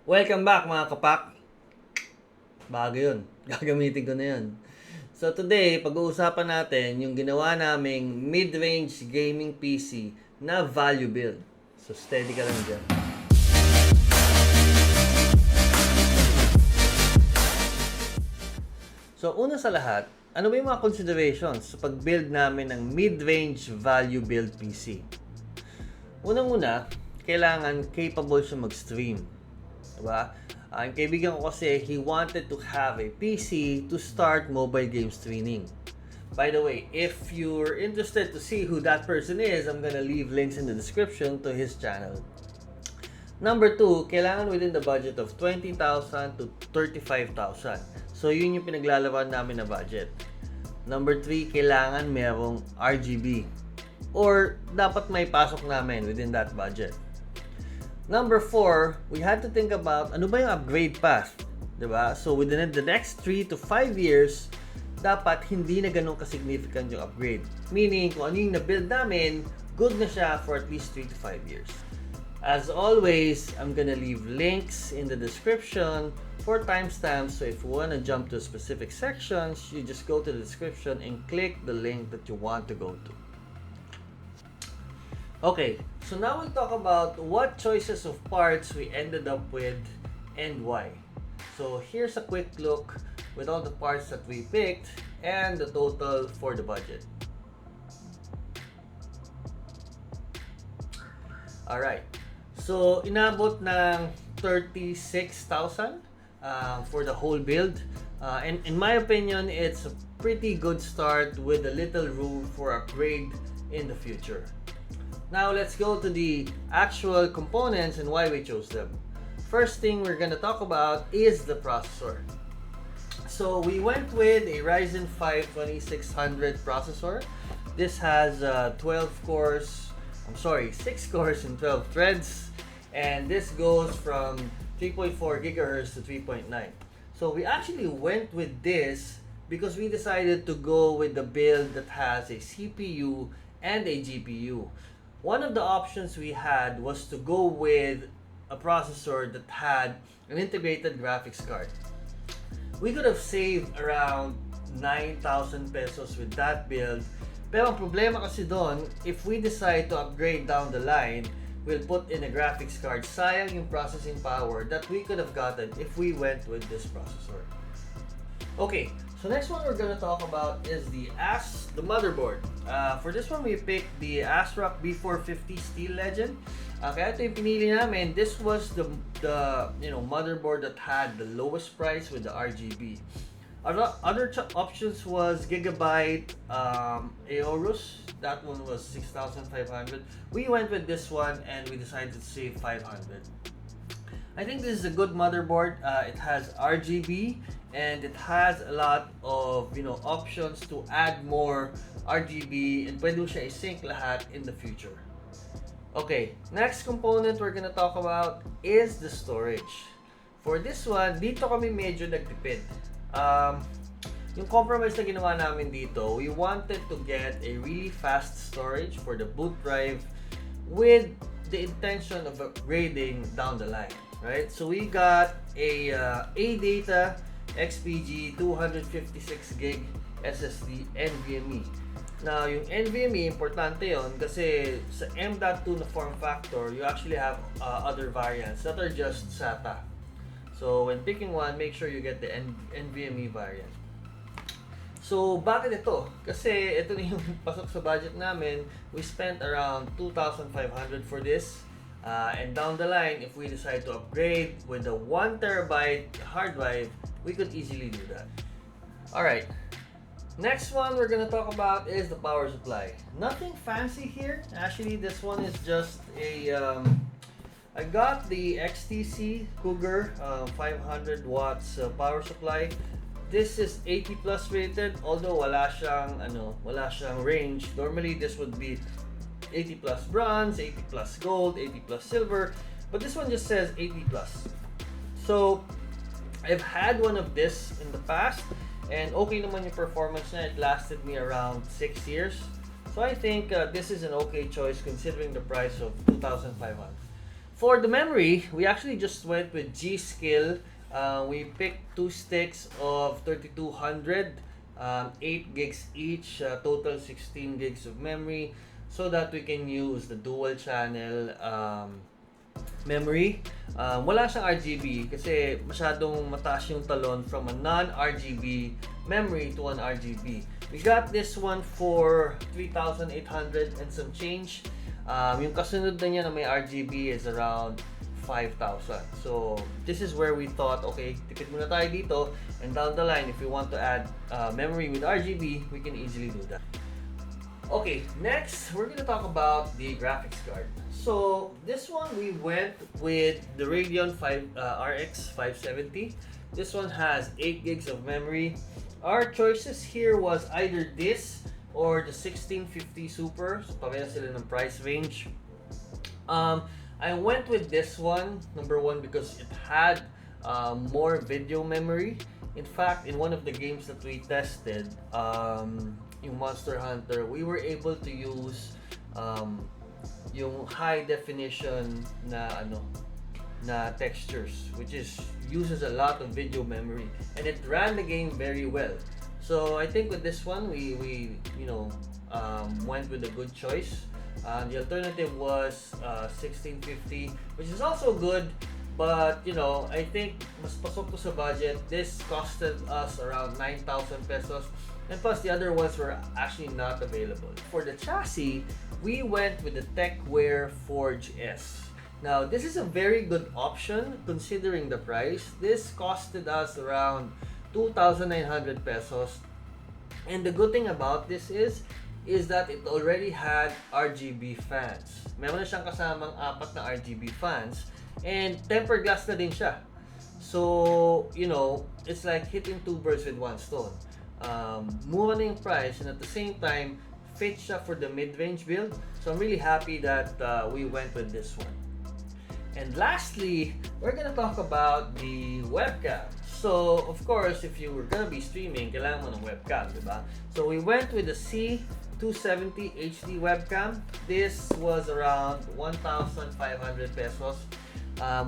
Welcome back mga kapak. Bago yun. Gagamitin ko na yun. So today, pag-uusapan natin yung ginawa naming mid-range gaming PC na value build. So steady ka lang dyan. So una sa lahat, ano ba yung mga considerations sa pag-build namin ng mid-range value build PC? Unang-una, kailangan capable siya mag-stream. Diba? Ang kaibigan ko kasi, he wanted to have a PC to start mobile game streaming. By the way, if you're interested to see who that person is, I'm gonna leave links in the description to his channel. Number 2, kailangan within the budget of 20,000 to 35,000. So, yun yung pinaglalaban namin na budget. Number 3, kailangan merong RGB. Or, dapat may pasok namin within that budget. Number 4, we had to think about ano ba yung upgrade path, 'di ba? So within the next 3 to 5 years, dapat hindi na ganun ka-significant yung upgrade. Meaning, kung ano yung na-build namin, good na siya for at least 3 to 5 years. As always, I'm gonna leave links in the description for timestamps. So if you wanna jump to specific sections, you just go to the description and click the link that you want to go to. Okay, so now we'll talk about what choices of parts we ended up with and why. So here's a quick look with all the parts that we picked and the total for the budget. Alright, so inabot ng 36,000 for the whole build. And in my opinion, it's a pretty good start with a little room for upgrade in the future. Now, let's go to the actual components and why we chose them. First thing we're gonna talk about is the processor. So, we went with a Ryzen 5 2600 processor. This has 6 cores and 12 threads. And this goes from 3.4 gigahertz to 3.9. So, we actually went with this because we decided to go with the build that has a CPU and a GPU. One of the options we had was to go with a processor that had an integrated graphics card. We could have saved around 9,000 pesos with that build. Pero ang problema kasi doon, if we decide to upgrade down the line, we'll put in a graphics card. Sayang yung processing power that we could have gotten if we went with this processor. Okay, so next one we're gonna talk about is the motherboard. For this one, we picked the ASRock B450 Steel Legend. Kaya ito yung pinili namin. This was the motherboard that had the lowest price with the RGB. Other options was Gigabyte Aorus. That one was 6,500. We went with this one and we decided to save 500. I think this is a good motherboard. It has RGB and it has a lot of options to add more RGB and pwede siya i-sync lahat in the future. Okay, next component we're gonna talk about is the storage. For this one, dito kami medyo nagtipid. Yung compromise na ginawa namin dito, we wanted to get a really fast storage for the boot drive with the intention of upgrading down the line. Right? So we got a ADATA XPG 256 gig SSD NVMe. Now, yung NVMe, importante yon kasi sa M.2 na form factor, you actually have other variants that are just SATA. So, when picking one, make sure you get the NVMe variant. So, bakit ito? Kasi ito na yung pasok sa budget namin. We spent around 2,500 for this. And down the line, if we decide to upgrade with a 1 terabyte hard drive, we could easily do that. Alright, next one we're gonna talk about is the power supply. Nothing fancy here. Actually, this one is just a I got the XTC Cougar 500 watts power supply. This is 80 plus rated, although wala siyang range. Normally this would be 80 plus bronze, 80 plus gold, 80 plus silver, but this one just says 80 plus. So I've had one of this in the past and okay naman yung performance niya. It lasted me around 6 years. So I think this is an okay choice considering the price of 2,500. For the memory, we actually just went with G-Skill. We picked two sticks of 3200, 8 gigs each, total 16 gigs of memory, so that we can use the dual channel memory. Wala siyang RGB kasi masyadong mataas yung talon from a non-RGB memory to an RGB. We got this one for 3,800 and some change. Yung kasunod na niya na may RGB is around 5,000. So this is where we thought, okay, tipid muna tayo dito, and down the line if we want to add memory with RGB, we can easily do that. Okay, next we're gonna talk about the graphics card. So this one we went with the Radeon RX 570. This one has 8 gigs of memory. Our choices here was either this or the 1650 Super. So pareha sila ng price range. I went with this one, number one, because it had more video memory. In fact, in one of the games that we tested, yung Monster Hunter, we were able to use yung high definition na textures, which uses a lot of video memory, and it ran the game very well. So I think with this one we went with a good choice. The alternative was 1650, which is also good, but I think mas pasok to sa budget. This costed us around 9,000 pesos, and plus the other ones were actually not available. For the chassis, we went with the TechWare Forge S. Now this is a very good option considering the price. This costed us around 2,900 pesos, and the good thing about this is that it already had RGB fans. Meron na siyang kasamang 4 na RGB fans, and tempered glass na din siya. So, it's like hitting two birds with one stone. Mura na yung price, and at the same time, fit siya for the mid-range build. So I'm really happy that we went with this one. And lastly, we're gonna talk about the webcam. So, of course, if you were gonna be streaming, kailangan mo ng webcam, diba? So we went with the C270 HD webcam. This was around 1,500 pesos.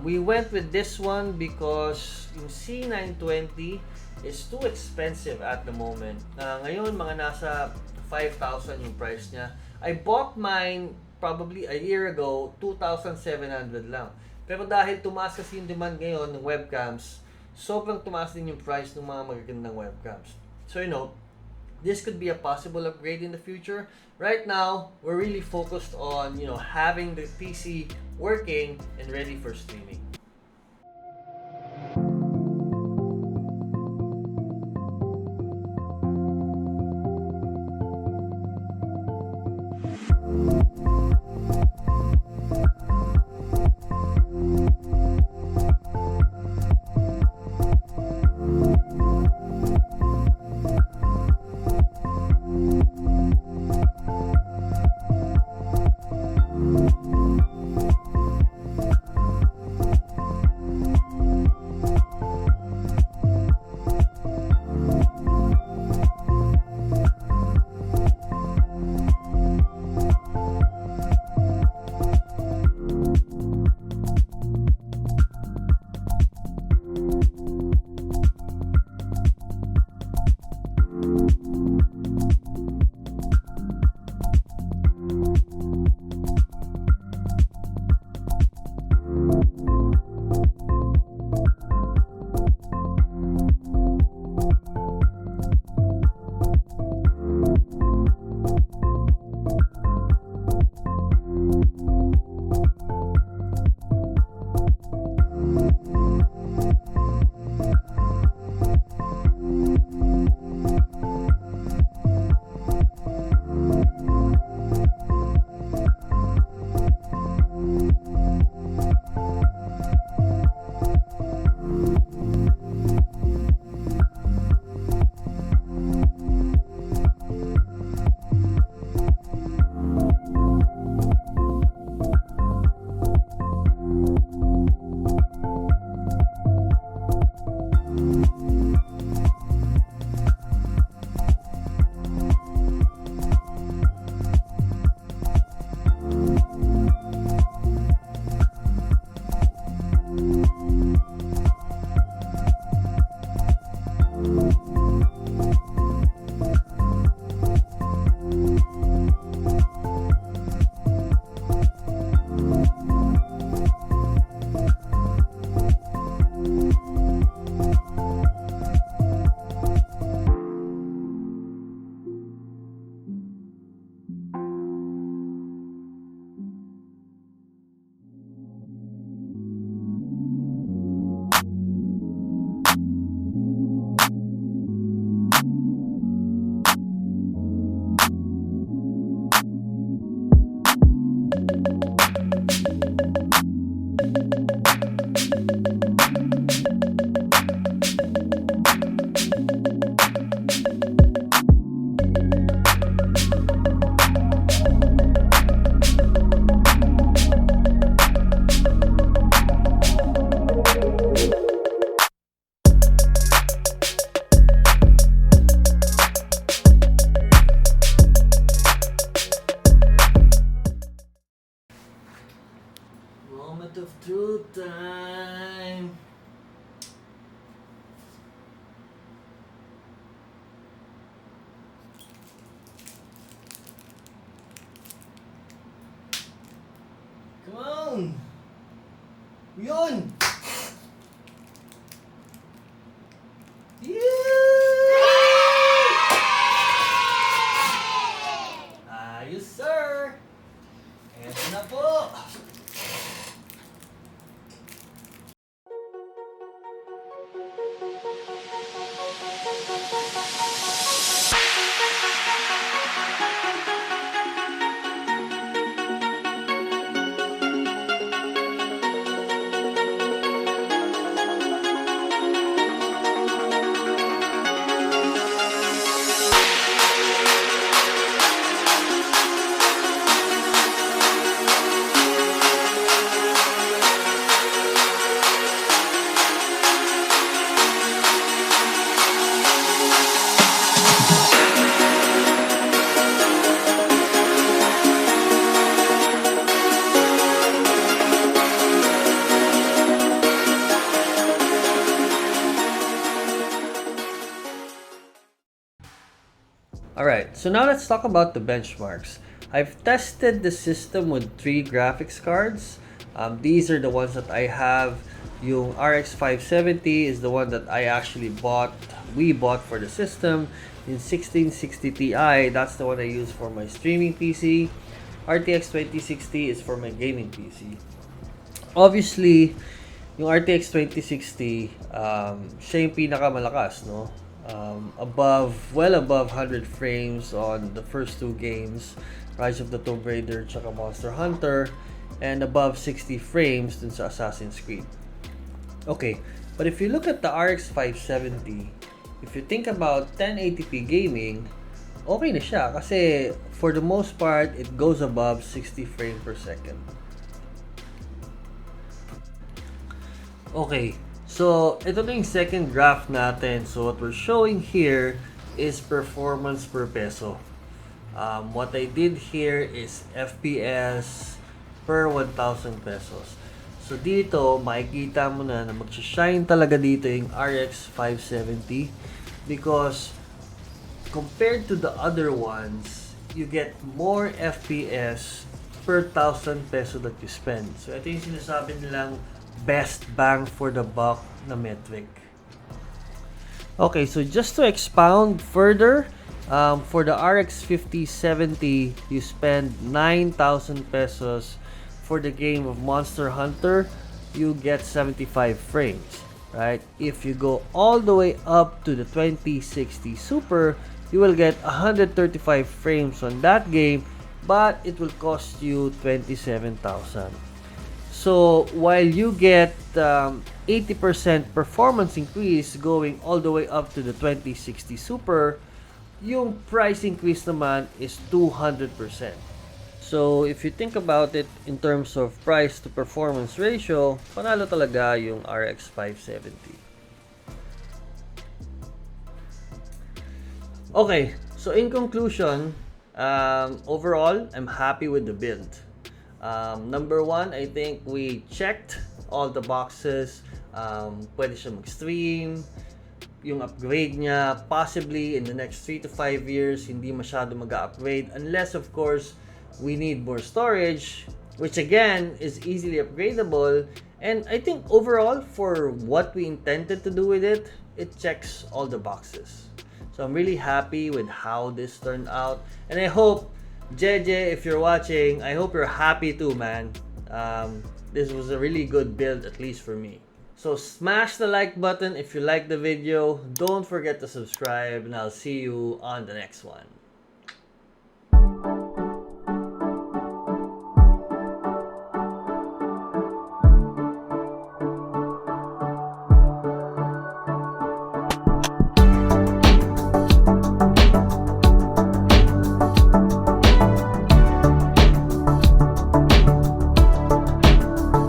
We went with this one because yung C920 is too expensive at the moment. Ngayon, mga nasa 5,000 yung price niya. I bought mine probably a year ago, 2,700 lang. Pero dahil tumaas kasi yung demand ngayon ng webcams, sobrang tumaas din yung price ng mga magagandang webcams. So this could be a possible upgrade in the future. Right now, we're really focused on having the PC working and ready for streaming. time. Come on! Yun! Ayos, sir! Eto na po! Alright, so now let's talk about the benchmarks. I've tested the system with 3 graphics cards. These are the ones that I have. Yung RX 570 is the one that I actually bought. We bought for the system. In 1660 Ti, that's the one I use for my streaming PC. RTX 2060 is for my gaming PC. Obviously, yung RTX 2060, siya yung pinakamalakas, no? Well above 100 frames on the first 2 games, Rise of the Tomb Raider tsaka Monster Hunter, and above 60 frames dun sa Assassin's Creed. Okay, but if you look at the RX 570, if you think about 1080p gaming, okay na siya kasi for the most part, it goes above 60 frames per second. Okay, so ito na yung second graph natin. So what we're showing here is performance per peso. What I did here is FPS per 1,000 pesos. So dito, makikita mo na mag-shine talaga dito yung RX 570 because compared to the other ones, you get more FPS per 1,000 peso that you spend. So ito yung sinasabi nilang best bang for the buck na metric. Okay, so just to expound further, for the RX 5070, you spend 9,000 pesos. For the game of Monster Hunter, you get 75 frames, right? If you go all the way up to the 2060 Super, you will get 135 frames on that game, but it will cost you 27,000. So while you get 80% performance increase going all the way up to the 2060 Super, yung price increase naman is 200%. So if you think about it in terms of price to performance ratio, panalo talaga yung RX 570. Okay, so in conclusion, overall, I'm happy with the build. Number 1, I think we checked all the boxes. Pwede siya mag-stream. Yung upgrade niya, possibly in the next 3 to 5 years, hindi masyado mag-upgrade. Unless, of course, we need more storage, which again, is easily upgradable. And I think overall, for what we intended to do with it, it checks all the boxes. So I'm really happy with how this turned out. And I hope JJ, if you're watching, I hope you're happy too, man. This was a really good build, at least for me. So smash the like button if you like the video. Don't forget to subscribe, and I'll see you on the next one.